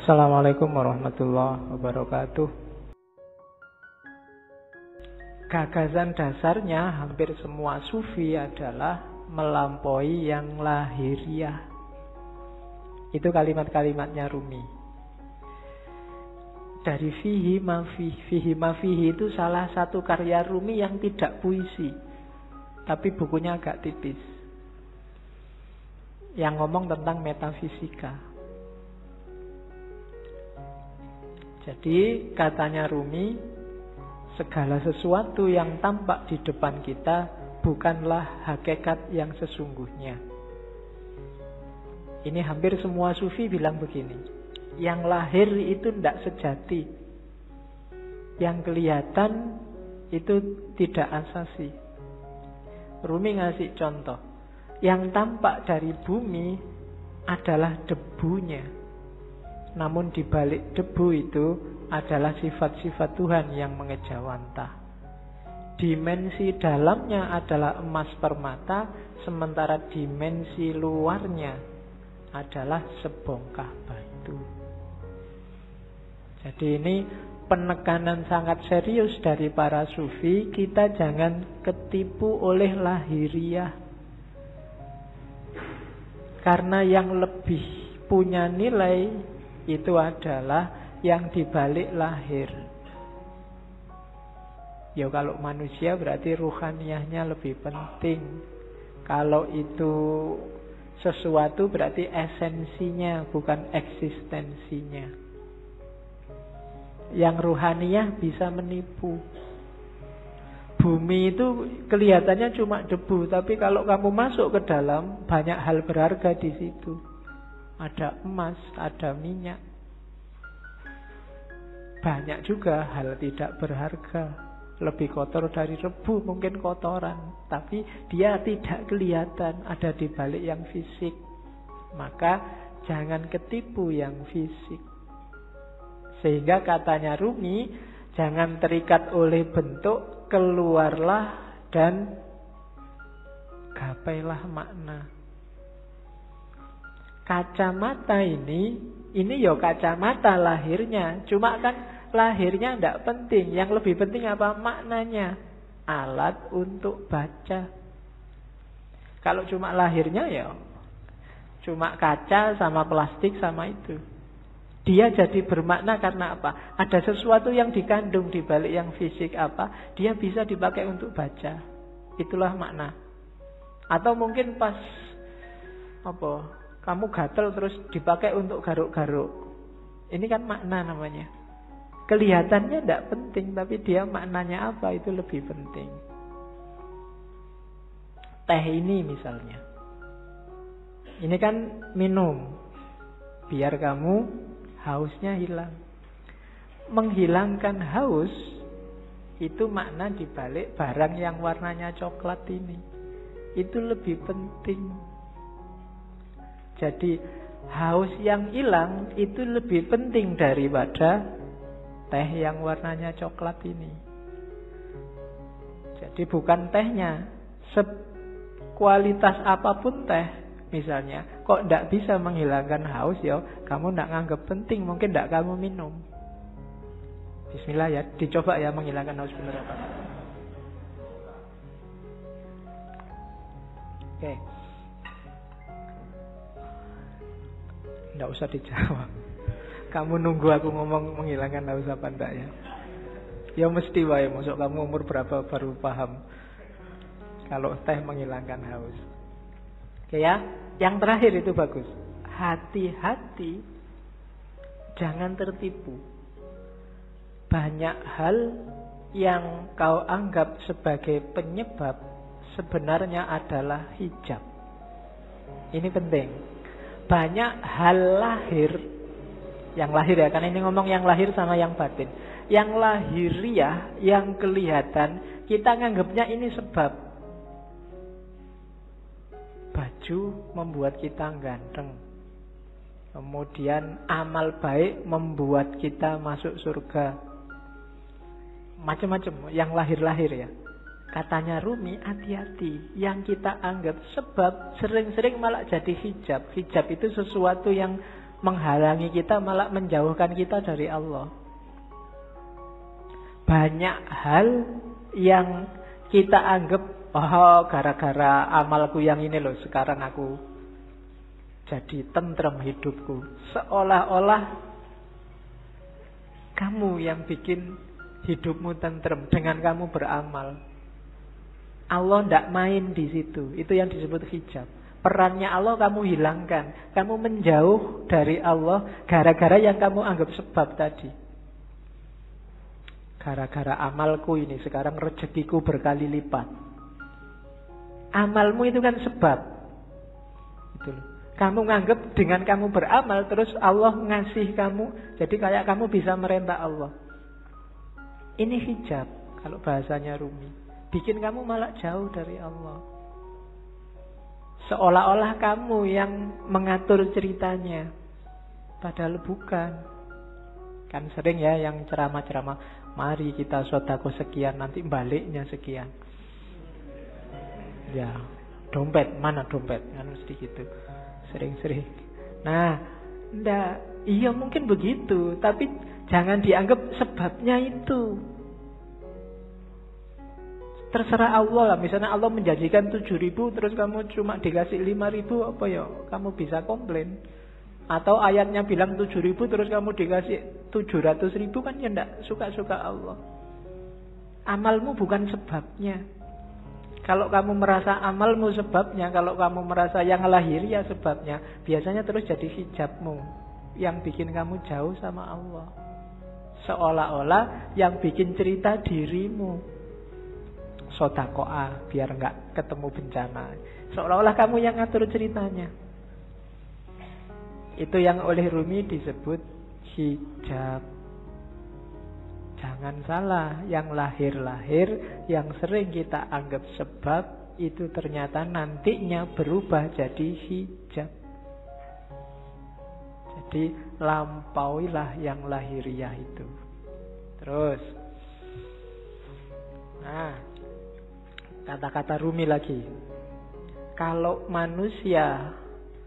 Assalamualaikum warahmatullahi wabarakatuh. Gagasan dasarnya hampir semua sufi adalah melampaui yang lahiriah. Itu kalimat-kalimatnya Rumi. Dari fihi ma fihi itu salah satu karya Rumi yang tidak puisi, tapi bukunya agak tipis, yang ngomong tentang metafisika. Jadi katanya Rumi, segala sesuatu yang tampak di depan kita bukanlah hakikat yang sesungguhnya. Ini hampir semua sufi bilang begini. Yang lahir itu tidak sejati. Yang kelihatan itu tidak asasi. Rumi ngasih contoh. Yang tampak dari bumi adalah debunya. Namun di balik debu itu adalah sifat-sifat Tuhan yang mengejawantah. Dimensi dalamnya adalah emas permata, sementara dimensi luarnya adalah sebongkah batu. Jadi ini penekanan sangat serius dari para sufi. Kita jangan ketipu oleh lahiriah. Karena yang lebih punya nilai itu adalah yang dibalik lahir. Ya kalau manusia berarti ruhaniyahnya lebih penting. Kalau itu sesuatu berarti esensinya, bukan eksistensinya. Yang ruhaniyah bisa menipu. Bumi itu kelihatannya cuma debu, tapi kalau kamu masuk ke dalam, banyak hal berharga di situ. Ada emas, ada minyak. Banyak juga hal tidak berharga. Lebih kotor dari debu, mungkin kotoran. Tapi dia tidak kelihatan, ada di balik yang fisik. Maka jangan ketipu yang fisik. Sehingga katanya Rumi, jangan terikat oleh bentuk, keluarlah dan gapailah makna. Kacamata ini ya kacamata lahirnya. Cuma kan lahirnya tidak penting. Yang lebih penting apa? Maknanya. Alat untuk baca. Kalau cuma lahirnya ya cuma kaca sama plastik sama itu. Dia jadi bermakna karena apa? Ada sesuatu yang dikandung di balik yang fisik apa? Dia bisa dipakai untuk baca. Itulah makna. Atau mungkin pas kamu gatel terus dipakai untuk garuk-garuk. Ini kan makna namanya. Kelihatannya tidak penting, tapi dia maknanya apa itu lebih penting. Teh ini misalnya. Ini kan minum. Biar kamu hausnya hilang. Menghilangkan haus itu makna dibalik barang yang warnanya coklat ini. Itu lebih penting. Jadi haus yang hilang itu lebih penting daripada teh yang warnanya coklat ini. Jadi bukan tehnya, kualitas apapun teh misalnya, kok tidak bisa menghilangkan haus ya, kamu tidak nganggap penting, mungkin tidak kamu minum. Bismillah ya, dicoba ya menghilangkan haus benar apa. Oke. Tidak usah dijawab. Kamu nunggu aku ngomong menghilangkan haus apa enggak ya? Ya mesti wae, masuk kamu umur berapa baru paham kalau teh menghilangkan haus. Oke ya, yang terakhir itu bagus. Hati-hati, jangan tertipu. Banyak hal yang kau anggap sebagai penyebab sebenarnya adalah hijab. Ini penting. Banyak hal lahir, yang lahir ya, karena ini ngomong yang lahir sama yang batin. Yang lahiriah, yang kelihatan, kita nganggapnya ini sebab. Baju membuat kita ganteng. Kemudian amal baik membuat kita masuk surga. Macam-macam yang lahir-lahir ya. Katanya Rumi, hati-hati. Yang kita anggap sebab sering-sering malah jadi hijab. Hijab itu sesuatu yang menghalangi kita, malah menjauhkan kita dari Allah. Banyak hal yang kita anggap, oh gara-gara amalku yang ini loh, sekarang aku jadi tentrem hidupku. Seolah-olah kamu yang bikin hidupmu tentrem dengan kamu beramal. Allah tidak main di situ. Itu yang disebut hijab. Perannya Allah kamu hilangkan. Kamu menjauh dari Allah gara-gara yang kamu anggap sebab tadi. Gara-gara amalku ini sekarang rezekiku berkali lipat. Amalmu itu kan sebab. Itu loh. Kamu nganggap dengan kamu beramal terus Allah ngasih kamu. Jadi kayak kamu bisa merentah Allah. Ini hijab kalau bahasanya Rumi. Bikin kamu malah jauh dari Allah. Seolah-olah kamu yang mengatur ceritanya. Padahal bukan. Kan sering ya yang ceramah-ceramah, mari kita sedekah sekian, nanti baliknya sekian. Ya, dompet, mana dompet? Kan mesti gitu. Sering-sering. Nah, enggak, iya mungkin begitu, tapi jangan dianggap sebabnya itu. Terserah Allah lah. Misalnya Allah menjanjikan 7.000 terus kamu cuma dikasih 5.000, apa ya? Kamu bisa komplain. Atau ayatnya bilang 7.000 terus kamu dikasih 700.000, kan ya enggak suka-suka Allah. Amalmu bukan sebabnya. Kalau kamu merasa amalmu sebabnya, kalau kamu merasa yang lahiriah sebabnya, biasanya terus jadi hijabmu yang bikin kamu jauh sama Allah. Seolah-olah yang bikin cerita dirimu. Sodakoah biar enggak ketemu bencana. Seolah-olah kamu yang ngatur ceritanya. Itu yang oleh Rumi disebut hijab. Jangan salah, yang lahir-lahir, yang sering kita anggap sebab, itu ternyata nantinya berubah jadi hijab. Jadi lampauilah yang lahiriah itu. Terus, nah, kata-kata Rumi lagi. Kalau manusia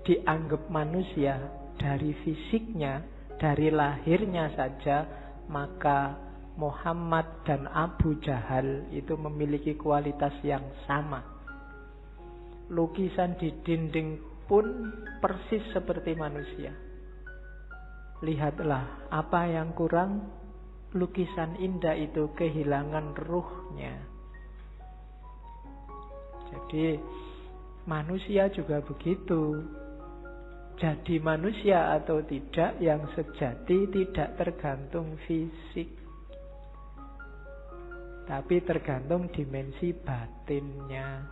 dianggap manusia dari fisiknya, dari lahirnya saja, maka Muhammad dan Abu Jahal itu memiliki kualitas yang sama. Lukisan di dinding pun persis seperti manusia. Lihatlah, apa yang kurang? Lukisan indah itu kehilangan ruhnya. Jadi manusia juga begitu. Jadi manusia atau tidak yang sejati tidak tergantung fisik, tapi tergantung dimensi batinnya.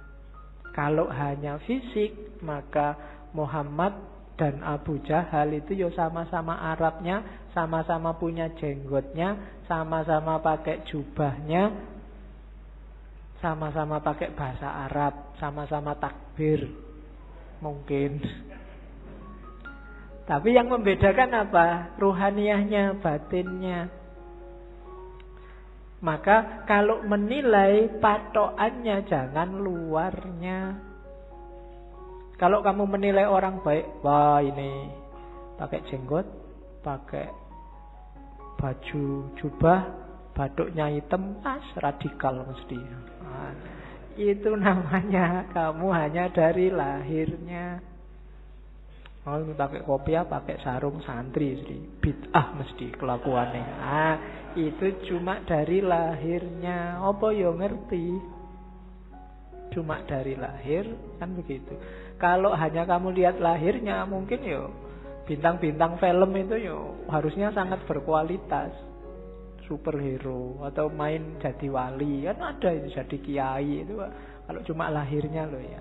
Kalau hanya fisik, maka Muhammad dan Abu Jahal itu ya sama-sama Arabnya, sama-sama punya jenggotnya, sama-sama pakai jubahnya, sama-sama pakai bahasa Arab, sama-sama takbir. Mungkin. Tapi yang membedakan apa? Ruhaniyahnya, batinnya. Maka kalau menilai, patokannya jangan luarnya. Kalau kamu menilai orang baik, wah ini pakai jenggot, pakai baju jubah, batuknya hitam, radikal mesti. Nah, itu namanya kamu hanya dari lahirnya. Oh, ini pakai kopiah, pakai sarung santri, bid'ah mesti kelakuannya. Ah, itu cuma dari lahirnya. Apa yo ngerti? Cuma dari lahir, kan begitu. Kalau hanya kamu lihat lahirnya, mungkin yo bintang-bintang film itu yo harusnya sangat berkualitas, superhero atau main jadi wali, kan ada itu jadi kiai itu. Kalau cuma lahirnya loh ya.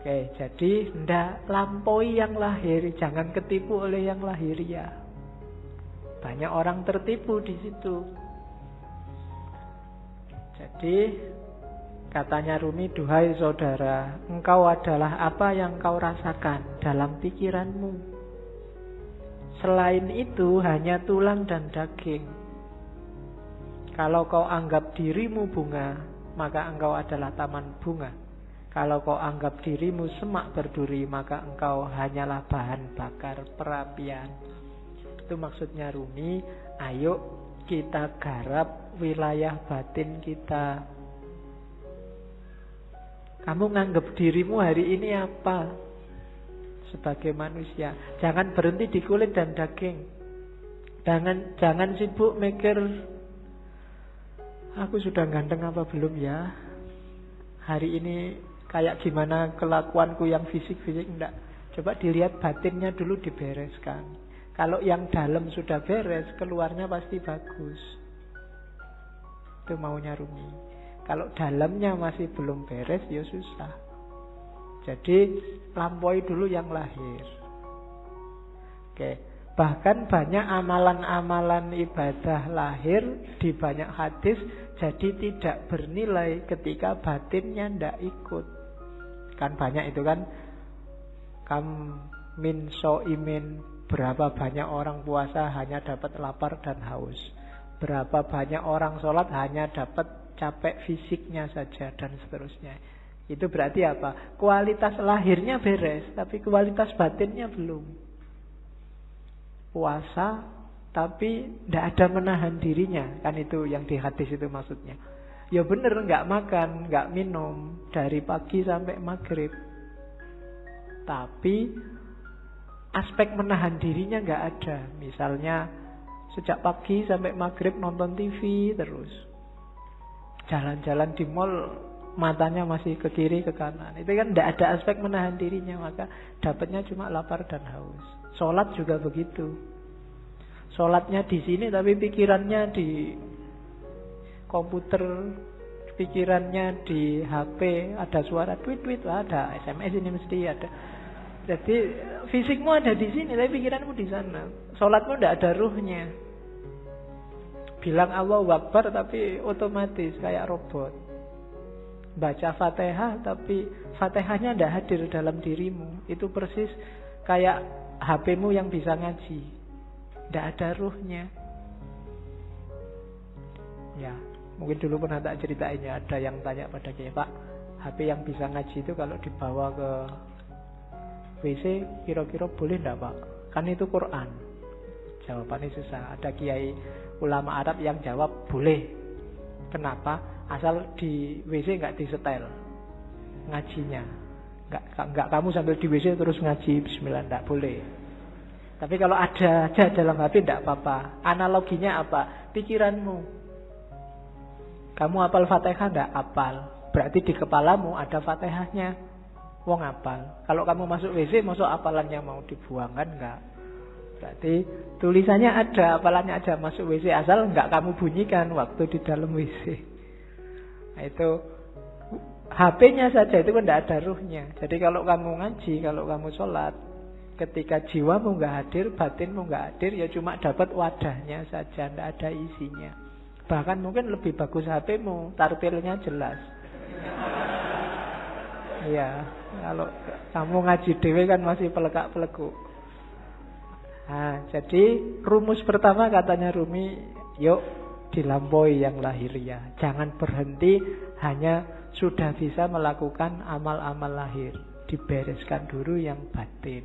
Oke, jadi ndak lampaui yang lahir, jangan ketipu oleh yang lahiriah. Banyak orang tertipu di situ. Jadi katanya Rumi, duhai saudara, engkau adalah apa yang kau rasakan dalam pikiranmu. Selain itu hanya tulang dan daging. Kalau kau anggap dirimu bunga, maka engkau adalah taman bunga. Kalau kau anggap dirimu semak berduri, maka engkau hanyalah bahan bakar perapian. Itu maksudnya Rumi. Ayo kita garap wilayah batin kita. Kamu nganggap dirimu hari ini apa? Sebagai manusia. Jangan berhenti di kulit dan daging. Jangan sibuk mikir, aku sudah ganteng apa belum ya? Hari ini kayak gimana kelakuanku yang fisik-fisik. Enggak. Coba dilihat batinnya dulu, dibereskan. Kalau yang dalam sudah beres, keluarnya pasti bagus. Itu maunya Rumi. Kalau dalamnya masih belum beres, ya susah. Jadi lampaui dulu yang lahir. Oke. Bahkan banyak amalan-amalan ibadah lahir di banyak hadis jadi tidak bernilai ketika batinnya tidak ikut. Kan banyak itu kan. Kam min so'imin, berapa banyak orang puasa hanya dapat lapar dan haus. Berapa banyak orang sholat hanya dapat capek fisiknya saja dan seterusnya. Itu berarti apa? Kualitas lahirnya beres, tapi kualitas batinnya belum. Puasa tapi tidak ada menahan dirinya. Kan itu yang di hadis itu maksudnya. Ya bener, nggak makan, nggak minum dari pagi sampai maghrib, tapi aspek menahan dirinya nggak ada. Misalnya sejak pagi sampai maghrib nonton TV terus, jalan-jalan di mall matanya masih ke kiri ke kanan. Itu kan tidak ada aspek menahan dirinya, maka dapatnya cuma lapar dan haus. Sholat juga begitu. Sholatnya di sini tapi pikirannya di komputer, pikirannya di HP, ada suara tweet-tweet, ada SMS ini mesti ada. Jadi fisikmu ada di sini tapi pikiranmu di sana. Sholatmu tidak ada ruhnya. Bilang Allahu Akbar tapi otomatis kayak robot. Baca Fatihah tapi Fatihahnya tidak hadir dalam dirimu. Itu persis kayak HP-mu yang bisa ngaji, tidak ada ruhnya. Ya, mungkin dulu pernah tak ceritain ya, ada yang tanya pada saya, Pak, HP yang bisa ngaji itu kalau dibawa ke WC kira-kira boleh tidak Pak? Kan itu Quran. Jawabannya susah. Ada kiai ulama Arab yang jawab boleh. Kenapa? Asal di WC nggak disetel ngajinya. Nggak kamu sambil di WC terus ngaji bismillah, nggak boleh. Tapi kalau ada aja dalam HP nggak apa-apa. Analoginya apa? Pikiranmu. Kamu hafal Fatihah nggak? Hafal. Berarti di kepalamu ada Fatihahnya. Wong hafal. Kalau kamu masuk WC, masuk hafalannya mau dibuang kan nggak? Berarti tulisannya ada, hafalannya aja masuk WC, asal nggak kamu bunyikan waktu di dalam WC. Nah itu HP-nya saja itu kan tidak ada ruhnya. Jadi kalau kamu ngaji, kalau kamu sholat, ketika jiwamu nggak hadir, batinmu nggak hadir, ya cuma dapat wadahnya saja, tidak ada isinya. Bahkan mungkin lebih bagus HP-mu, tartilnya jelas. Iya, kalau kamu ngaji dewe kan masih pelekak-pelekuk. Nah, jadi rumus pertama katanya Rumi, yuk dilampaui yang lahiriah. Jangan berhenti hanya sudah bisa melakukan amal-amal lahir. Dibereskan dulu yang batin.